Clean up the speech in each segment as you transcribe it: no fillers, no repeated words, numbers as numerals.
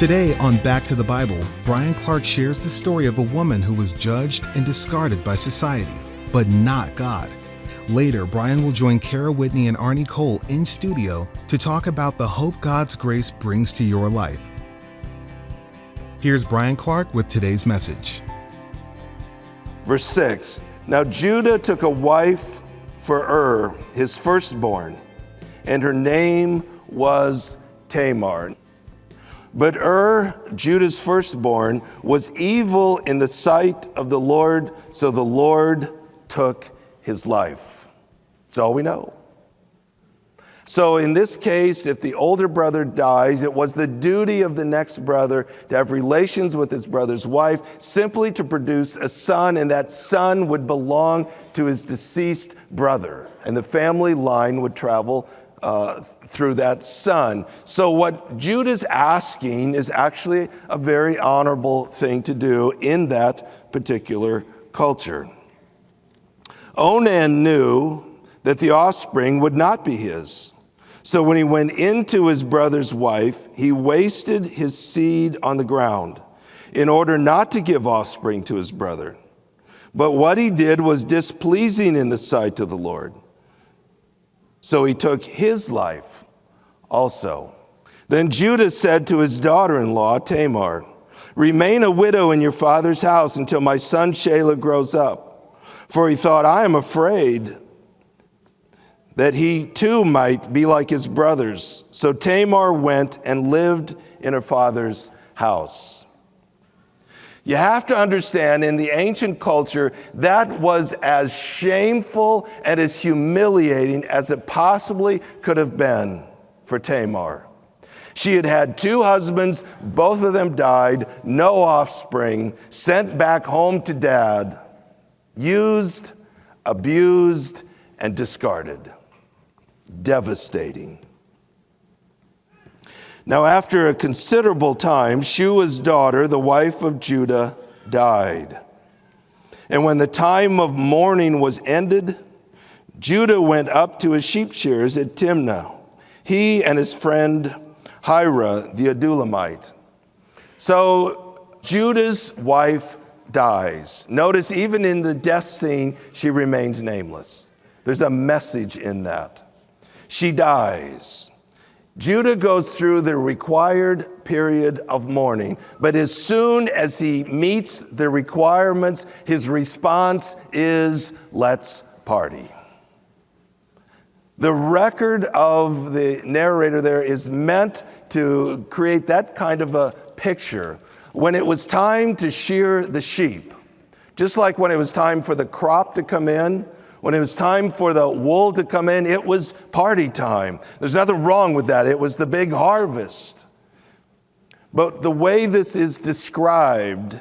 Today on Back to the Bible, Bryan Clark shares the story of a woman who was judged and discarded by society, but not God. Later, Bryan will join Cara, Whitney, and Arnie Cole in studio to talk about the hope God's grace brings to your life. Here's Bryan Clark with today's message. Verse 6, Now Judah took a wife for his firstborn, and her name was Tamar. But Judah's firstborn, was evil in the sight of the Lord, so the Lord took his life. That's all we know. So in this case, if the older brother dies, it was the duty of the next brother to have relations with his brother's wife, simply to produce a son, and that son would belong to his deceased brother, and the family line would travel through that son. So what Judah's asking is actually a very honorable thing to do in that particular culture. Onan knew that the offspring would not be his. So when he went into his brother's wife, he wasted his seed on the ground in order not to give offspring to his brother. But what he did was displeasing in the sight of the Lord. So he took his life also. Then Judah said to his daughter-in-law, Tamar, Remain a widow in your father's house until my son Shelah grows up. For he thought, I am afraid that he too might be like his brothers. So Tamar went and lived in her father's house. You have to understand, in the ancient culture, that was as shameful and as humiliating as it possibly could have been for Tamar. She had had two husbands, both of them died, no offspring, sent back home to dad, used, abused, and discarded. Devastating. Now, after a considerable time, Shua's daughter, the wife of Judah, died. And when the time of mourning was ended, Judah went up to his sheep shearers at Timnah, he and his friend Hira, the Adullamite. So Judah's wife dies. Notice, even in the death scene, she remains nameless. There's a message in that. She dies. Judah goes through the required period of mourning, but as soon as he meets the requirements, his response is, let's party. The record of the narrator there is meant to create that kind of a picture. When it was time to shear the sheep, just like when it was time for the crop to come in, when it was time for the wool to come in, it was party time. There's nothing wrong with that. It was the big harvest. But the way this is described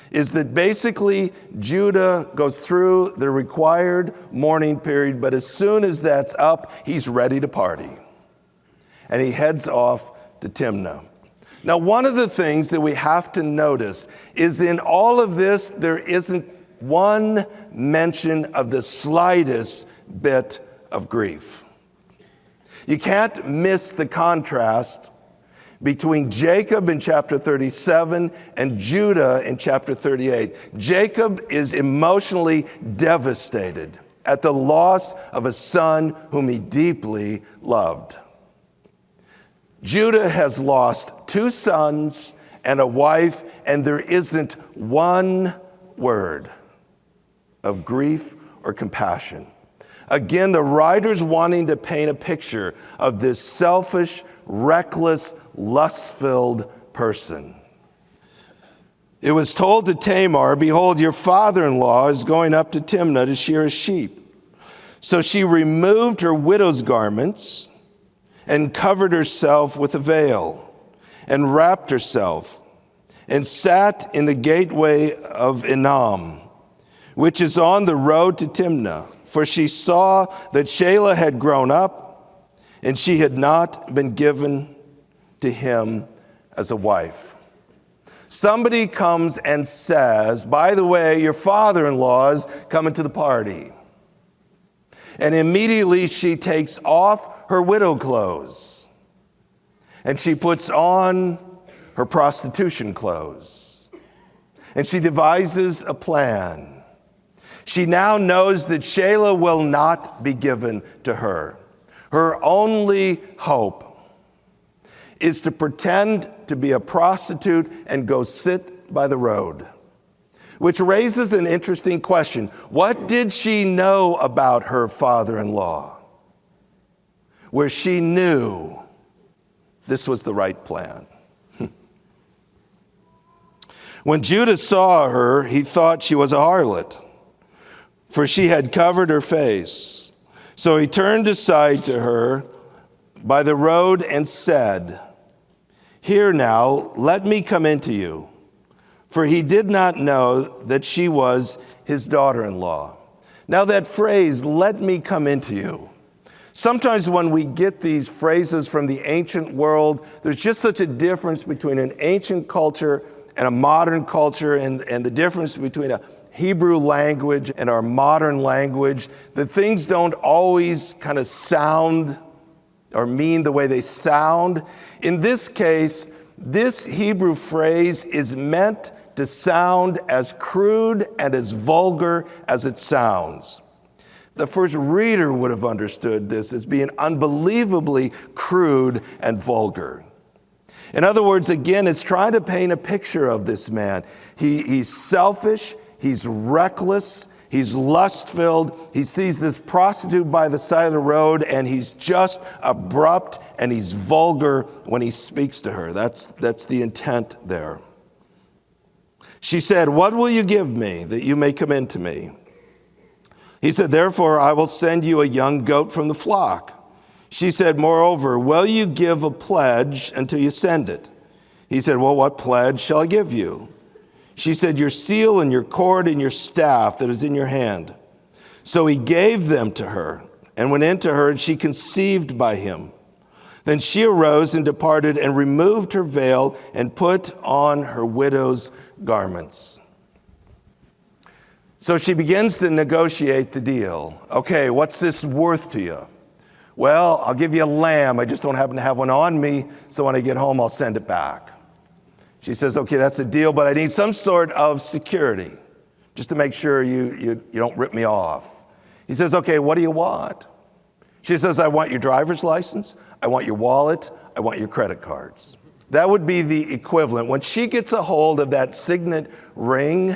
is that basically Judah goes through the required mourning period, but as soon as that's up, he's ready to party. And he heads off to Timnah. Now, one of the things that we have to notice is in all of this, there isn't one mention of the slightest bit of grief. You can't miss the contrast between Jacob in chapter 37 and Judah in chapter 38. Jacob is emotionally devastated at the loss of a son whom he deeply loved. Judah has lost two sons and a wife, and there isn't one word of grief or compassion. Again, the writer's wanting to paint a picture of this selfish, reckless, lust-filled person. It was told to Tamar, Behold, your father-in-law is going up to Timnah to shear his sheep. So she removed her widow's garments and covered herself with a veil and wrapped herself and sat in the gateway of Enam, which is on the road to Timnah, for she saw that Shelah had grown up, and she had not been given to him as a wife. Somebody comes and says, by the way, your father-in-law is coming to the party. And immediately she takes off her widow clothes, and she puts on her prostitution clothes. And she devises a plan. She now knows that Shelah will not be given to her. Her only hope is to pretend to be a prostitute and go sit by the road. Which raises an interesting question. What did she know about her father-in-law, where she knew this was the right plan? When Judah saw her, he thought she was a harlot, for she had covered her face. So he turned aside to her by the road and said, "Here now, let me come into you." For he did not know that she was his daughter-in-law. Now that phrase, "let me come into you," sometimes when we get these phrases from the ancient world, there's just such a difference between an ancient culture and a modern culture, and the difference between a Hebrew language and our modern language, that things don't always kind of sound or mean the way they sound. In this case, this Hebrew phrase is meant to sound as crude and as vulgar as it sounds. The first reader would have understood this as being unbelievably crude and vulgar. In other words, again, it's trying to paint a picture of this man. He's selfish, he's reckless, he's lust-filled, he sees this prostitute by the side of the road, and he's just abrupt and he's vulgar when he speaks to her. That's the intent there. She said, "What will you give me that you may come in to me?" He said, "Therefore I will send you a young goat from the flock." She said, "Moreover, will you give a pledge until you send it?" He said, "Well, what pledge shall I give you?" She said, "Your seal and your cord and your staff that is in your hand." So he gave them to her and went into her, and she conceived by him. Then she arose and departed and removed her veil and put on her widow's garments. So she begins to negotiate the deal. "Okay, what's this worth to you?" "Well, I'll give you a lamb. I just don't happen to have one on me, so when I get home, I'll send it back." She says, "Okay, that's a deal, but I need some sort of security, just to make sure you don't rip me off." He says, "Okay, what do you want?" She says, "I want your driver's license, I want your wallet, I want your credit cards." That would be the equivalent. When she gets a hold of that signet ring,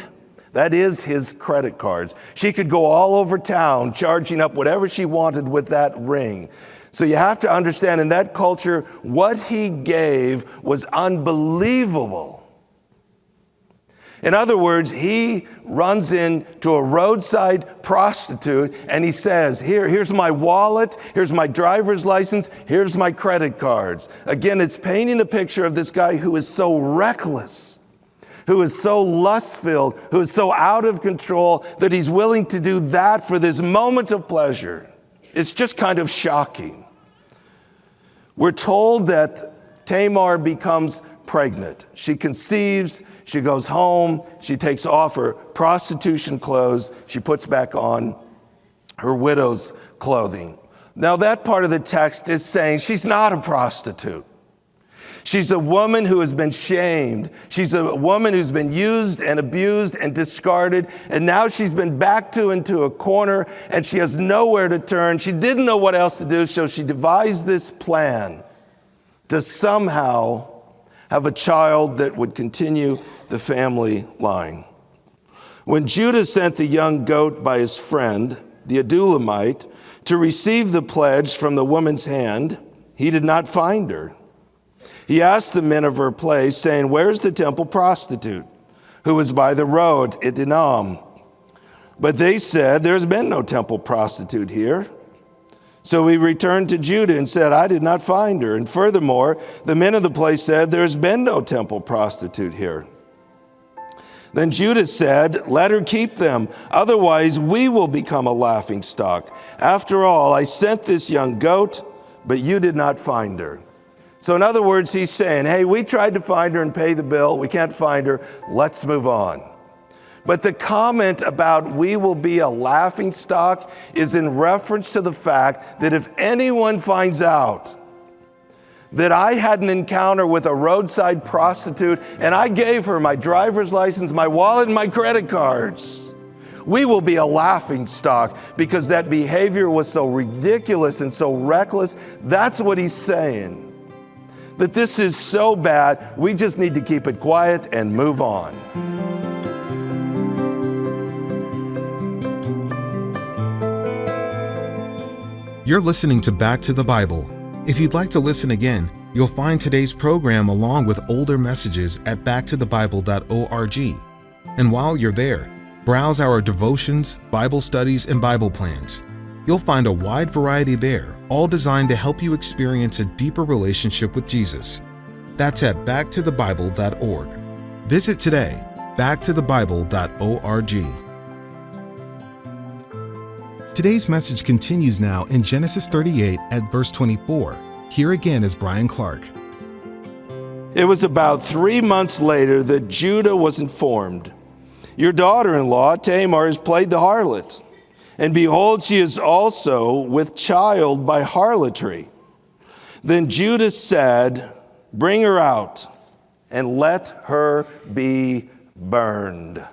that is his credit cards. She could go all over town charging up whatever she wanted with that ring. So you have to understand, in that culture, what he gave was unbelievable. In other words, he runs into a roadside prostitute and he says, here's my wallet, here's my driver's license, here's my credit cards. Again, it's painting a picture of this guy who is so reckless, who is so lust-filled, who is so out of control that he's willing to do that for this moment of pleasure. It's just kind of shocking. We're told that Tamar becomes pregnant. She conceives, she goes home, she takes off her prostitution clothes, she puts back on her widow's clothing. Now that part of the text is saying she's not a prostitute. She's a woman who has been shamed. She's a woman who's been used and abused and discarded, and now she's been backed into a corner and she has nowhere to turn. She didn't know what else to do, so she devised this plan to somehow have a child that would continue the family line. When Judah sent the young goat by his friend, the Adulamite, to receive the pledge from the woman's hand, he did not find her. He asked the men of her place, saying, "Where's the temple prostitute who was by the road at Dinam?" But they said, "There's been no temple prostitute here." So he returned to Judah and said, "I did not find her." And furthermore, the men of the place said, "There's been no temple prostitute here." Then Judah said, "Let her keep them, otherwise we will become a laughingstock. After all, I sent this young goat, but you did not find her." So in other words, he's saying, hey, we tried to find her and pay the bill. We can't find her. Let's move on. But the comment about we will be a laughingstock is in reference to the fact that if anyone finds out that I had an encounter with a roadside prostitute and I gave her my driver's license, my wallet, and my credit cards. We will be a laughingstock because that behavior was so ridiculous and so reckless. That's what he's saying. That this is so bad, we just need to keep it quiet and move on. You're listening to Back to the Bible. If you'd like to listen again, you'll find today's program along with older messages at backtothebible.org. And while you're there, browse our devotions, Bible studies, and Bible plans. You'll find a wide variety there, all designed to help you experience a deeper relationship with Jesus. That's at backtothebible.org. Visit today, backtothebible.org. Today's message continues now in Genesis 38 at verse 24. Here again is Bryan Clark. It was about 3 months later that Judah was informed, "Your daughter-in-law, Tamar, has played the harlot, and behold, she is also with child by harlotry." Then Judah said, "Bring her out, and let her be burned."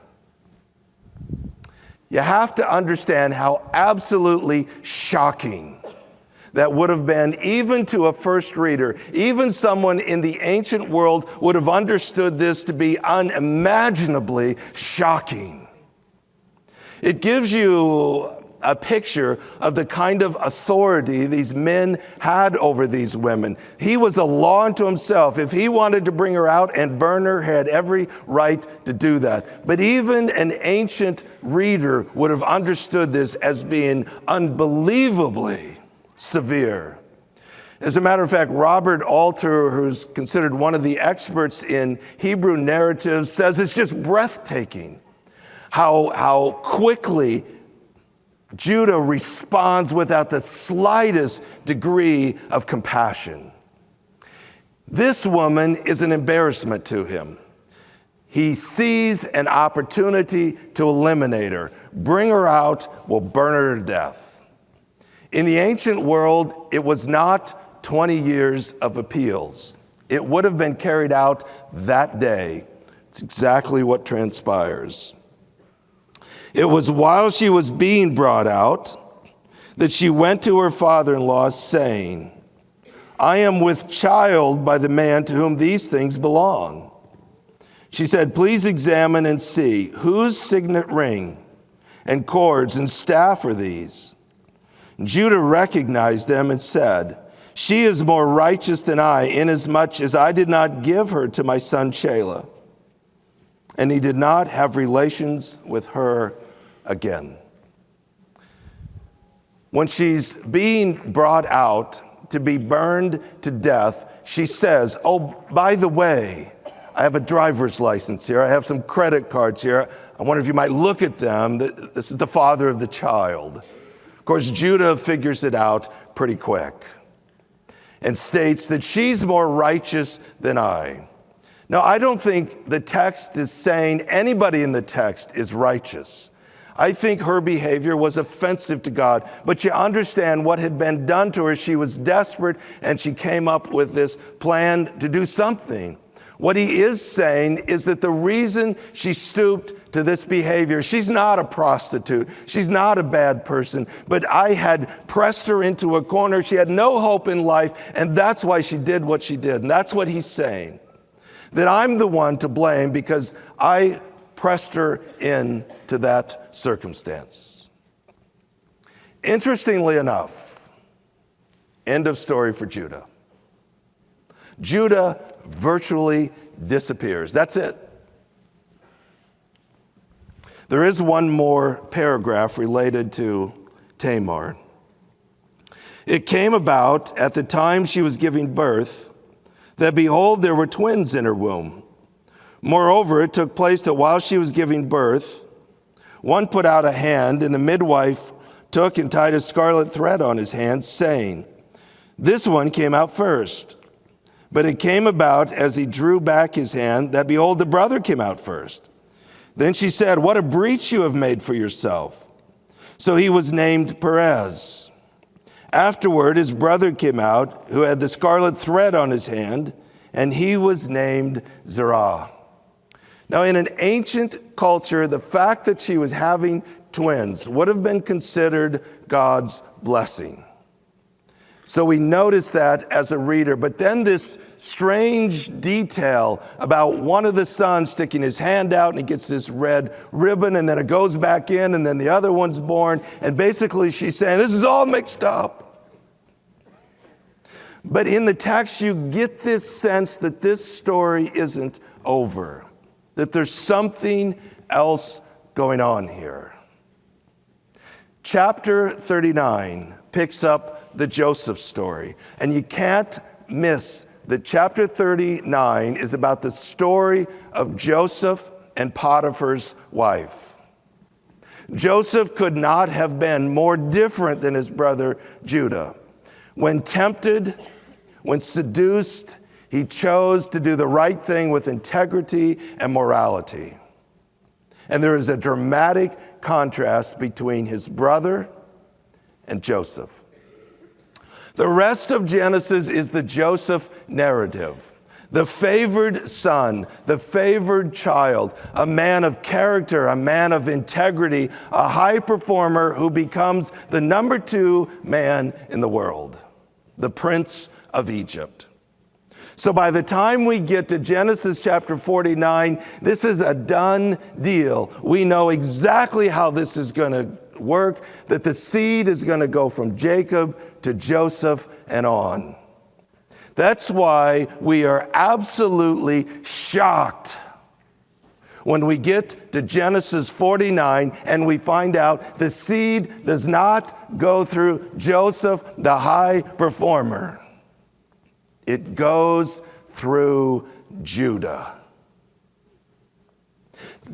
You have to understand how absolutely shocking that would have been, even to a first reader. Even someone in the ancient world would have understood this to be unimaginably shocking. It gives you a picture of the kind of authority these men had over these women. He was a law unto himself. If he wanted to bring her out and burn her, he had every right to do that. But even an ancient reader would have understood this as being unbelievably severe. As a matter of fact, Robert Alter, who's considered one of the experts in Hebrew narratives, says it's just breathtaking how quickly Judah responds without the slightest degree of compassion. This woman is an embarrassment to him. He sees an opportunity to eliminate her. Bring her out, we'll burn her to death. In the ancient world, it was not 20 years of appeals. It would have been carried out that day. It's exactly what transpires. It was while she was being brought out that she went to her father-in-law saying, "I am with child by the man to whom these things belong." She said, "Please examine and see whose signet ring and cords and staff are these." Judah recognized them and said, "She is more righteous than I, inasmuch as I did not give her to my son Shelah." And he did not have relations with her again. When she's being brought out to be burned to death, she says, "Oh, by the way, I have a driver's license here. I have some credit cards here. I wonder if you might look at them. This is the father of the child." Of course, Judah figures it out pretty quick and states that she's more righteous than I. Now, I don't think the text is saying anybody in the text is righteous. I think her behavior was offensive to God, but you understand what had been done to her. She was desperate, and she came up with this plan to do something. What he is saying is that the reason she stooped to this behavior, she's not a prostitute, she's not a bad person, but I had pressed her into a corner. She had no hope in life, and that's why she did what she did. And that's what he's saying. That I'm the one to blame because I pressed her into that circumstance. Interestingly enough, end of story for Judah. Judah virtually disappears. That's it. There is one more paragraph related to Tamar. It came about at the time she was giving birth that behold, there were twins in her womb. Moreover, it took place that while she was giving birth, one put out a hand, and the midwife took and tied a scarlet thread on his hand, saying, "This one came out first." But it came about as he drew back his hand that behold, the brother came out first. Then she said, "What a breach you have made for yourself." So he was named Perez. Afterward, his brother came out, who had the scarlet thread on his hand, and he was named Zerah. Now, in an ancient culture, the fact that she was having twins would have been considered God's blessing. So we notice that as a reader. But then this strange detail about one of the sons sticking his hand out and he gets this red ribbon and then it goes back in and then the other one's born. And basically she's saying, this is all mixed up. But in the text, you get this sense that this story isn't over, that there's something else going on here. Chapter 39 picks up the Joseph story. And you can't miss that chapter 39 is about the story of Joseph and Potiphar's wife. Joseph could not have been more different than his brother Judah. When tempted, when seduced, he chose to do the right thing with integrity and morality. And there is a dramatic contrast between his brother and Joseph. The rest of Genesis is the Joseph narrative. The favored son, the favored child, a man of character, a man of integrity, a high performer who becomes the number 2 man in the world, the Prince of Egypt. So by the time we get to Genesis chapter 49, this is a done deal. We know exactly how this is going to work, that the seed is going to go from Jacob to Joseph and on. That's why we are absolutely shocked when we get to Genesis 49 and we find out the seed does not go through Joseph, the high performer. It goes through Judah.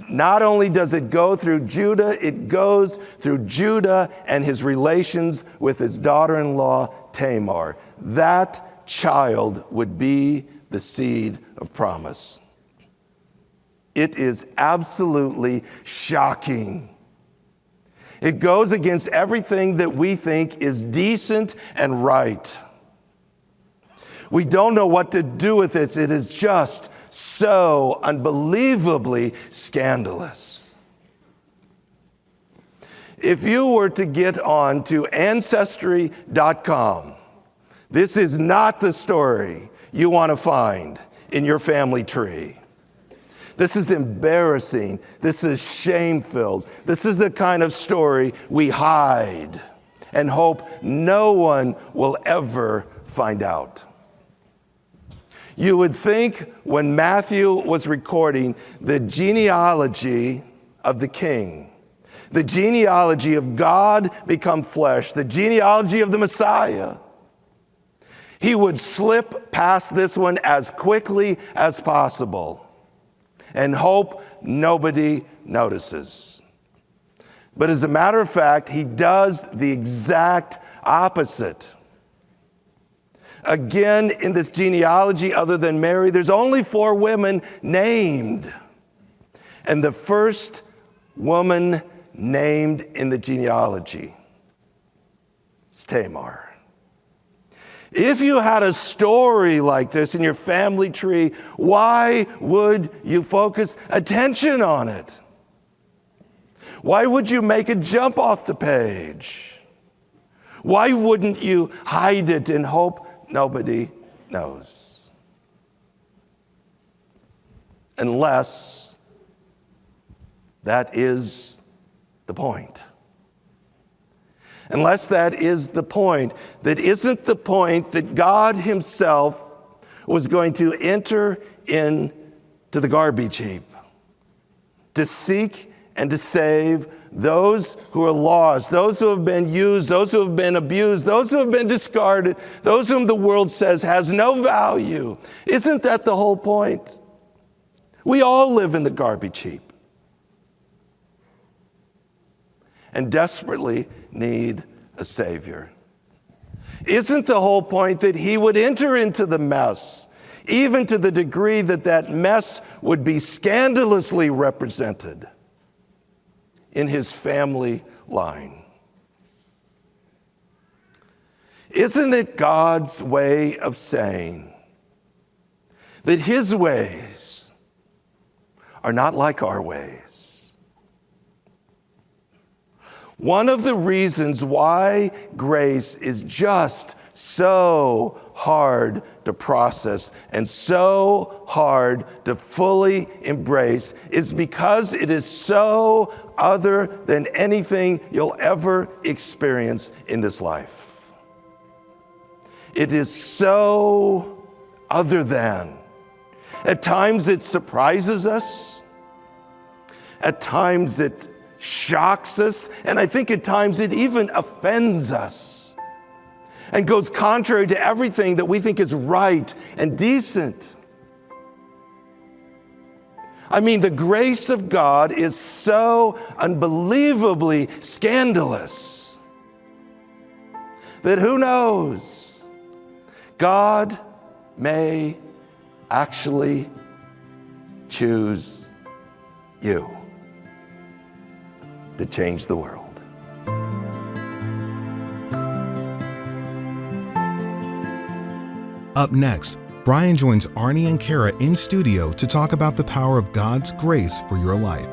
Not only does it go through Judah, it goes through Judah and his relations with his daughter-in-law, Tamar. That child would be the seed of promise. It is absolutely shocking. It goes against everything that we think is decent and right. We don't know what to do with it. It is just so unbelievably scandalous. If you were to get on to Ancestry.com, this is not the story you want to find in your family tree. This is embarrassing. This is shame-filled. This is the kind of story we hide and hope no one will ever find out. You would think when Matthew was recording the genealogy of the king, the genealogy of God become flesh, the genealogy of the Messiah, he would slip past this one as quickly as possible and hope nobody notices. But as a matter of fact, he does the exact opposite. Again, in this genealogy, other than Mary, there's only 4 women named. And the first woman named in the genealogy is Tamar. If you had a story like this in your family tree, why would you focus attention on it? Why would you make it jump off the page? Why wouldn't you hide it and hope nobody knows? Unless that is the point. Unless that is the point. That isn't the point that God himself was going to enter into the garbage heap to seek and to save those who are lost, those who have been used, those who have been abused, those who have been discarded, those whom the world says has no value. Isn't that the whole point? We all live in the garbage heap and desperately need a Savior. Isn't the whole point that he would enter into the mess, even to the degree that that mess would be scandalously represented in his family line? Isn't it God's way of saying that his ways are not like our ways? One of the reasons why grace is just so hard to process and so hard to fully embrace is because it is so other than anything you'll ever experience in this life. It is so other than. At times it surprises us. At times it shocks us. And I think at times it even offends us and goes contrary to everything that we think is right and decent. I mean, the grace of God is so unbelievably scandalous that who knows? God may actually choose you to change the world. Up next, Bryan joins Arnie and Cara in studio to talk about the power of God's grace for your life.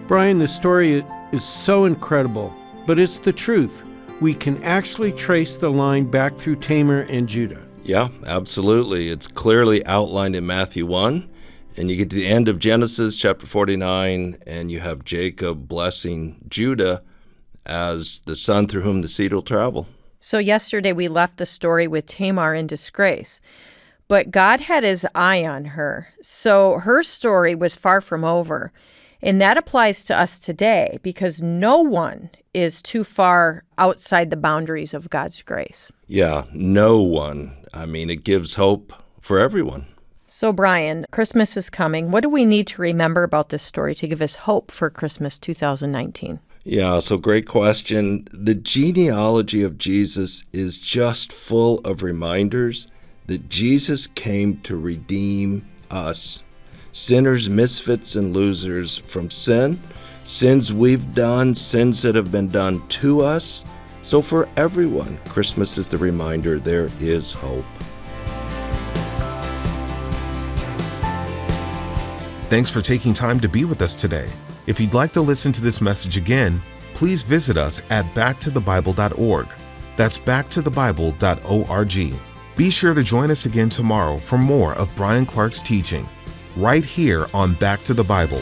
Bryan, the story is so incredible, but it's the truth. We can actually trace the line back through Tamar and Judah. Yeah, absolutely. It's clearly outlined in Matthew 1, and you get to the end of Genesis chapter 49, and you have Jacob blessing Judah as the son through whom the seed will travel. So yesterday we left the story with Tamar in disgrace, but God had his eye on her. So her story was far from over. And that applies to us today because no one is too far outside the boundaries of God's grace. Yeah, no one. I mean, it gives hope for everyone. So, Bryan, Christmas is coming. What do we need to remember about this story to give us hope for Christmas 2019? Yeah, so great question. The genealogy of Jesus is just full of reminders that Jesus came to redeem us, sinners, misfits, and losers, from sin, sins we've done, sins that have been done to us. So for everyone, Christmas is the reminder there is hope. Thanks for taking time to be with us today. If you'd like to listen to this message again, please visit us at backtothebible.org. That's backtothebible.org. Be sure to join us again tomorrow for more of Bryan Clark's teaching, right here on Back to the Bible.